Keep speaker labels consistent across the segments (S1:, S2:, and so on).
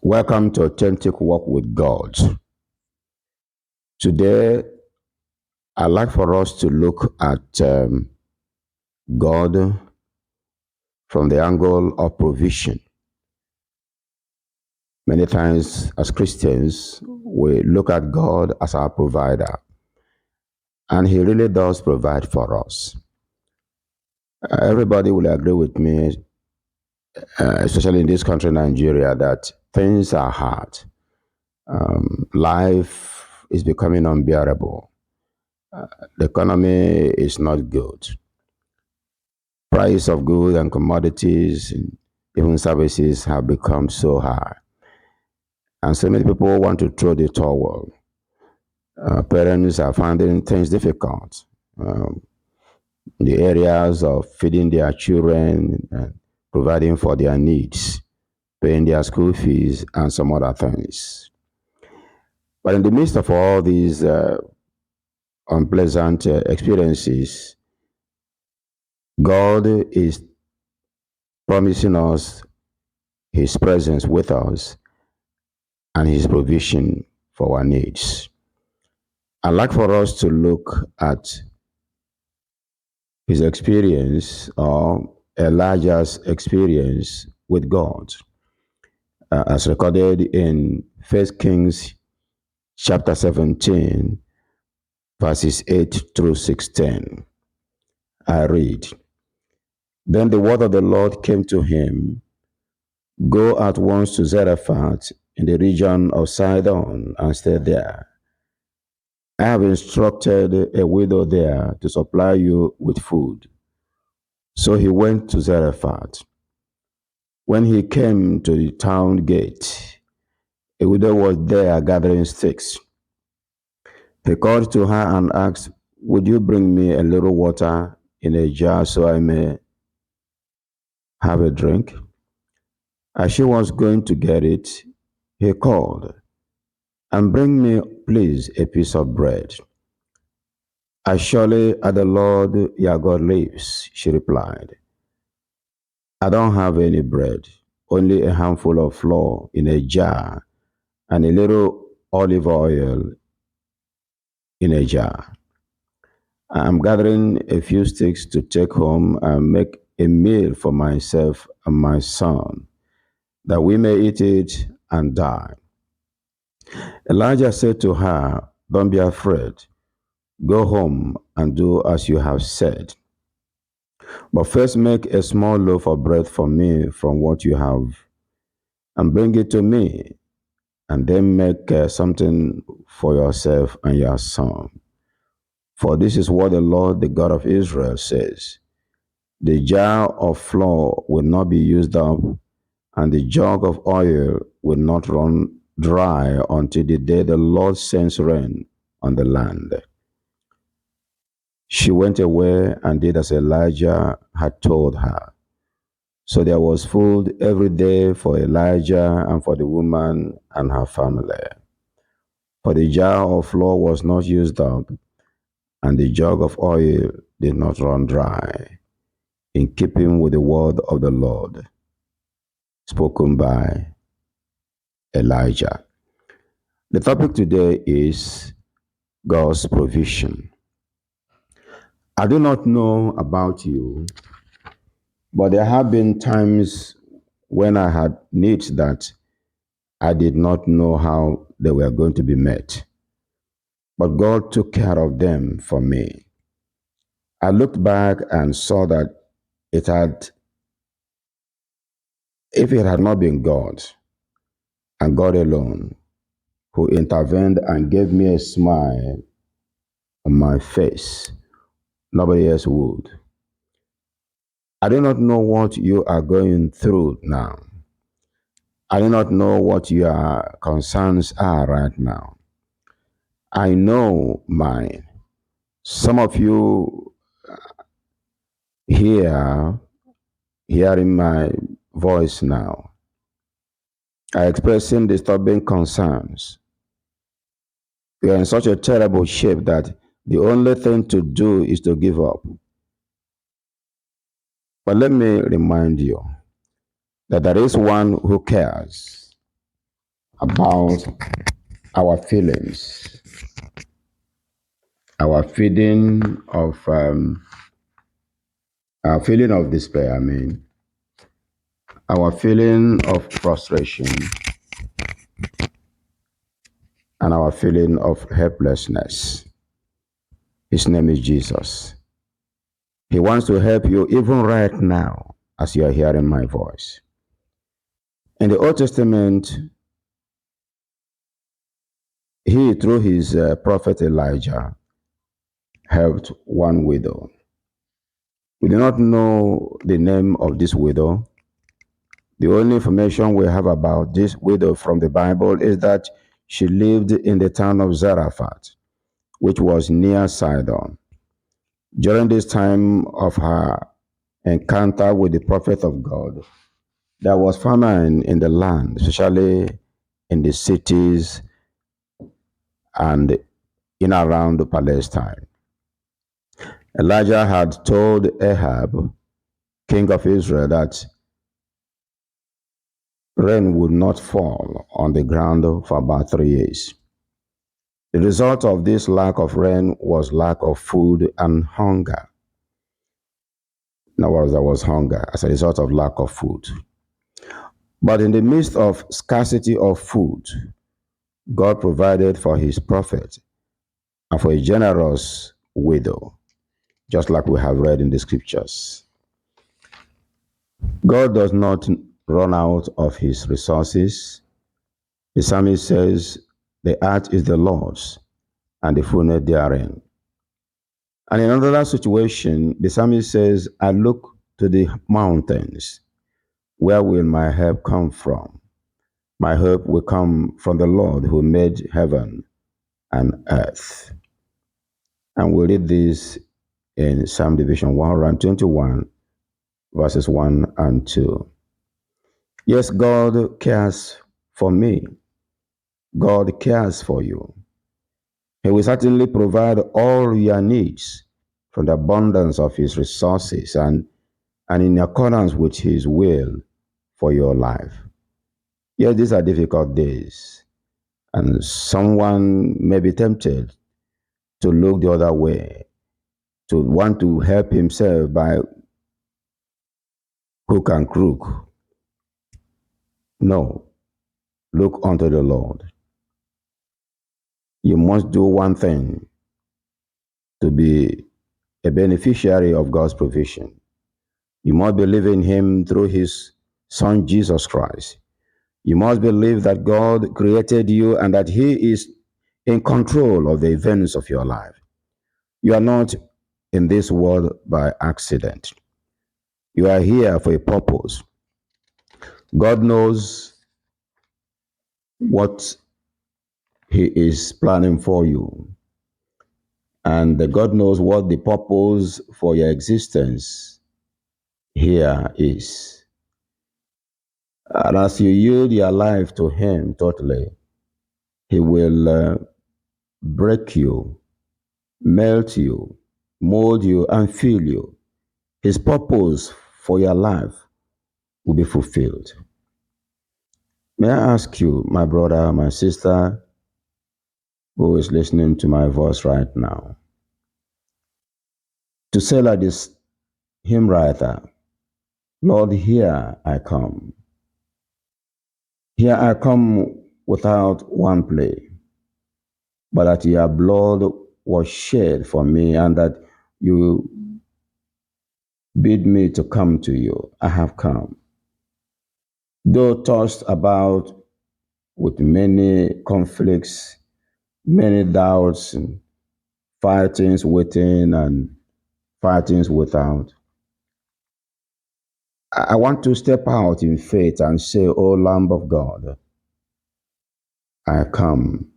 S1: Welcome to Authentic Walk with God. Today, I'd like for us to look at God from the angle of provision. Many times, as Christians, we look at God as our provider, and He really does provide for us. Everybody will agree with me, especially in this country, Nigeria, that things are hard. Life is becoming unbearable. The economy is not good. Price of goods and commodities, and even services, have become so high. And so many people want to throw the towel. Parents are finding things difficult. In the areas of feeding their children and providing for their needs, paying their school fees, and some other things. But in the midst of all these unpleasant experiences, God is promising us His presence with us and His provision for our needs. I'd like for us to look at his experience, or Elijah's experience with God, as recorded in 1 Kings chapter 17, verses 8 through 16. I read, "Then the word of the Lord came to him, Go at once to Zarephath in the region of Sidon and stay there. I have instructed a widow there to supply you with food." So he went to Zarephath. When he came to the town gate, a widow was there gathering sticks. He called to her and asked, "Would you bring me a little water in a jar so I may have a drink?" As she was going to get it, he called, "And bring me, please, a piece of bread." "As surely as the Lord your God lives," she replied, "I don't have any bread, only a handful of flour in a jar and a little olive oil in a jar. I'm gathering a few sticks to take home and make a meal for myself and my son, that we may eat it and die." Elijah said to her, "Don't be afraid. Go home and do as you have said. But first make a small loaf of bread for me from what you have and bring it to me, and then make something for yourself and your son. For this is what the Lord, the God of Israel, says. The jar of flour will not be used up, and the jug of oil will not run dry until the day the Lord sends rain on the land." She went away and did as Elijah had told her. So there was food every day for Elijah and for the woman and her family. For the jar of flour was not used up, and the jug of oil did not run dry, in keeping with the word of the Lord, spoken by Elijah. The topic today is God's provision. I do not know about you, but there have been times when I had needs that I did not know how they were going to be met. But God took care of them for me. I looked back and saw that it had, if it had not been God and God alone who intervened and gave me a smile on my face, nobody else would. I do not know what you are going through now. I do not know what your concerns are right now. I know mine. Some of you here, hearing my voice now, are expressing disturbing concerns. You are in such a terrible shape that the only thing to do is to give up. But let me remind you that there is one who cares. about our feelings, our feeling our feeling of despair. I mean, our feeling of frustration and our feeling of helplessness. His name is Jesus. He wants to help you even right now as you are hearing my voice. In the Old Testament, he, through his prophet Elijah, helped one widow. We do not know the name of this widow. The only information we have about this widow from the Bible is that she lived in the town of Zarephath, which was near Sidon. During this time of her encounter with the prophet of God, there was famine in the land, especially in the cities and in around Palestine. Elijah had told Ahab, king of Israel, that rain would not fall on the ground for about 3 years. The result of this lack of rain was lack of food and hunger. In other words, there was hunger as a result of lack of food. But in the midst of scarcity of food, God provided for his prophet and for a generous widow, just like we have read in the scriptures. God does not run out of his resources. The psalmist says, the earth is the Lord's and the fullness therein. And in another situation, the psalmist says, I look to the mountains. Where will my help come from? My help will come from the Lord who made heaven and earth. And we read this in Psalm division 121, verses 1 and 2. Yes, God cares for me. God cares for you. He will certainly provide all your needs from the abundance of his resources and in accordance with his will for your life. Yes, these are difficult days, and someone may be tempted to look the other way, to want to help himself by hook and crook. No, look unto the Lord. You must do one thing to be a beneficiary of God's provision. You must believe in him through his son Jesus Christ. You must believe that God created you and that he is in control of the events of your life. You are not in this world by accident. You are here for a purpose. God knows what he is planning for you. And God knows what the purpose for your existence here is. And as you yield your life to him totally, he will break you, melt you, mold you, and fill you. His purpose for your life will be fulfilled. May I ask you, my brother, my sister, who is listening to my voice right now, to say like this hymn writer, Lord, here I come. Here I come without one plea, but that your blood was shed for me and that you bid me to come to you. I have come. Though tossed about with many conflicts, many doubts, and fightings within and fightings without, I want to step out in faith and say, O Lamb of God, I come,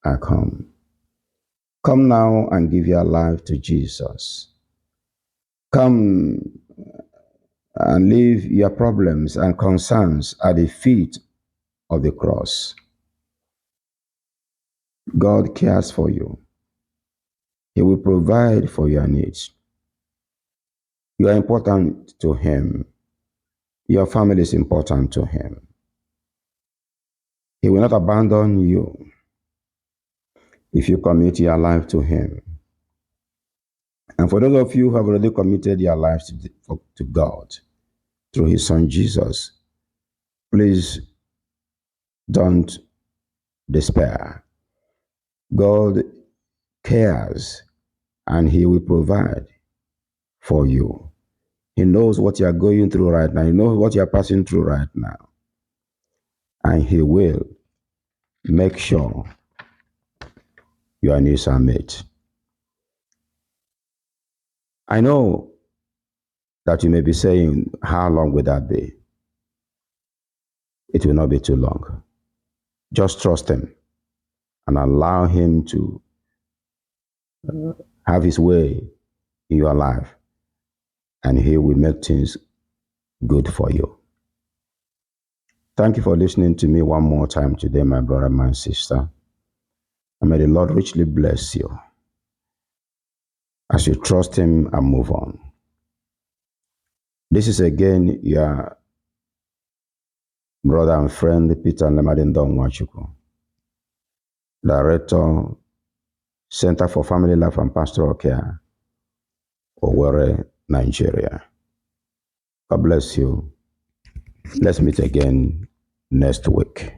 S1: I come. Come now and give your life to Jesus. Come and leave your problems and concerns at the feet of the cross. God cares for you. He will provide for your needs. You are important to him. Your family is important to him. He will not abandon you if you commit your life to Him. And for those of you who have already committed your lives to God through His Son Jesus, please don't despair. God cares and He will provide for you. He knows what you are going through right now. He knows what you are passing through right now. And He will make sure your needs are met. I know that you may be saying, how long will that be? It will not be too long. Just trust Him and allow Him to have His way in your life, and He will make things good for you. Thank you for listening to me one more time today, my brother, my sister. And may the Lord richly bless you as you trust Him and move on. This is again your brother and friend, Peter Lemadindong Wachuku, Director, Center for Family Life and Pastoral Care, Owerri, Nigeria. God bless you. Let's meet again next week.